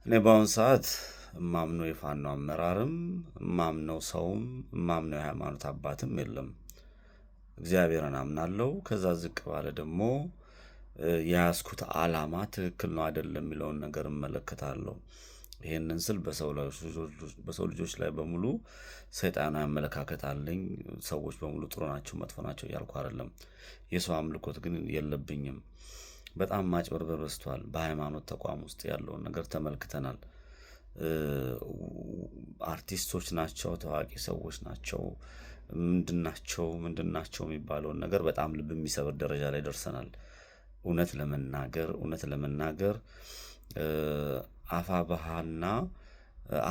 እኔ በአሁን ሰዓት እማምነው የፋኖ አመራርም እማምነው ሰውም እማምነው የሃይማኖት አባትም የለም። እግዚአብሔርን አምናለሁ። ከዛ ዝቅ ባለ ደግሞ የያዝኩት ዓላማ ትክክል ነው አይደለም የሚለውን ነገር እመለከታለሁ። ይሄንን ስል በሰው ልጆች ላይ በሙሉ ሰይጣናዊ አመለካከት አለኝ። ሰዎች በሙሉ ጥሩ ናቸው መጥፎ ናቸው እያልኩ አይደለም። የሰው አምልኮት ግን የለብኝም። በጣም ማጭበርበር በዝቷል። በሃይማኖት ተቋም ውስጥ ያለውን ነገር ተመልክተናል። አርቲስቶች ናቸው፣ ታዋቂ ሰዎች ናቸው፣ ምንድናቸው የሚባለውን ነገር በጣም ልብ የሚሰብር ደረጃ ላይ ደርሰናል። እውነት ለመናገር አፋብኃና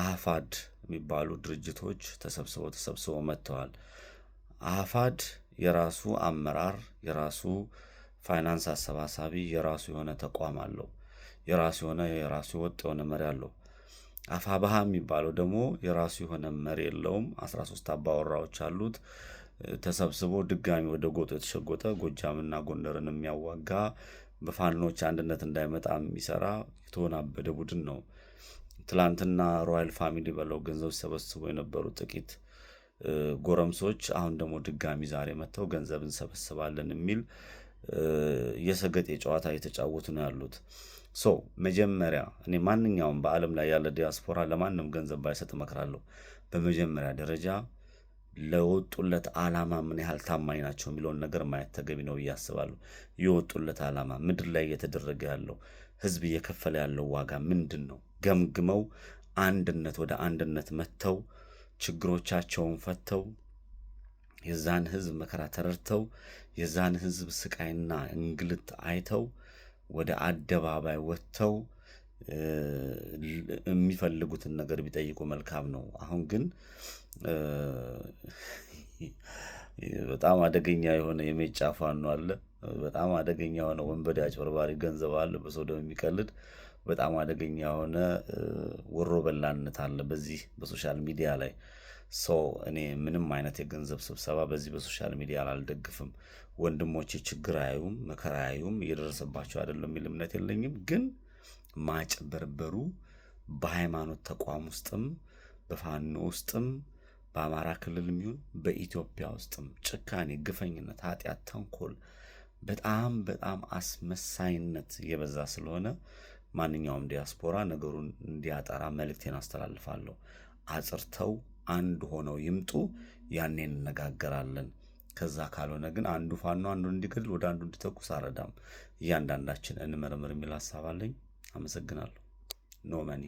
አፋሕድ የሚባሉ ድርጅቶች ተሰብስበው መጥተዋል። አፋሕድ የራሱ አመራር፣ የራሱ ፋይናንስ አሰባሳቢ፣ የራሱ የሆነ ተቋም አለው። የራሱ ወጥ የሆነ መሪ አለው። አፋብኃ የሚባለው ደግሞ የራሱ የሆነ መሪ የለውም። 13 አባወራዎች አሉት። ተሰብስቦ ድጋሚ ወደ ጎጥ የተሸጎጠ ጎጃምና ጎንደርን የሚያዋጋ በፋኖች አንድነት እንዳይመጣ የሚሰራ የተወናበደ ቡድን ነው። ትላንትና ሮያል ፋሚሊ በለው ገንዘብ ሲሰበስቡ የነበሩ ጥቂት ጎረምሶች አሁን ደግሞ ድጋሚ ዛሬ መጥተው ገንዘብ እንሰበስባለን የሚል የሰገጤ ጨዋታ እየተጫወቱ ነው ያሉት። መጀመሪያ እኔ ማንኛውም በዓለም ላይ ያለ ዲያስፖራ ለማንም ገንዘብ ባይሰጥ እመክራለሁ። በመጀመሪያ ደረጃ ለወጡለት ዓላማ ምን ያህል ታማኝ ናቸው የሚለውን ነገር ማየት ተገቢ ነው ብዬ አስባለሁ። የወጡለት ዓላማ ምድር ላይ እየተደረገ ያለው ህዝብ እየከፈለ ያለው ዋጋ ምንድን ነው? ገምግመው ወደ አንድነት መጥተው ችግሮቻቸውን ፈተው የዛን ህዝብ መከራ ተረድተው የዛን ህዝብ ስቃይና እንግልት አይተው ወደ አደባባይ ወጥተው የሚፈልጉትን ነገር ቢጠይቁ መልካም ነው። አሁን ግን በጣም አደገኛ የሆነ የሜጫ ፋኖ አለ። በጣም አደገኛ የሆነ ወንበዴ አጭበርባሪ ገንዘብ አለ በሰው ደም የሚቀልድ። በጣም አደገኛ የሆነ ወሮ በላነት አለ በዚህ በሶሻል ሚዲያ ላይ። እኔ ምንም አይነት የገንዘብ ስብሰባ በዚህ በሶሻል ሚዲያ አልደግፍም። ወንድሞቼ ችግር አያዩም፣ መከራ አያዩም፣ እየደረሰባቸው አይደለም የሚል እምነት የለኝም። ግን ማጭበርበሩ በሃይማኖት ተቋም ውስጥም በፋኖ ውስጥም በአማራ ክልልም ይሁን በኢትዮጵያ ውስጥም ጭካኔ፣ ግፈኝነት፣ ኃጢአት፣ ተንኮል በጣም አስመሳይነት የበዛ ስለሆነ ማንኛውም ዲያስፖራ ነገሩን እንዲያጠራ መልእክቴን አስተላልፋለሁ። አጽርተው አንድ ሆነው ይምጡ፣ ያኔ እንነጋገራለን። ከዛ ካልሆነ ግን አንዱ ፋኖ አንዱን እንዲገድል ወደ አንዱ እንዲተኩስ አረዳም። እያንዳንዳችን እንመርምር የሚል ሐሳብ አለኝ። አመሰግናለሁ። ኖ መኒ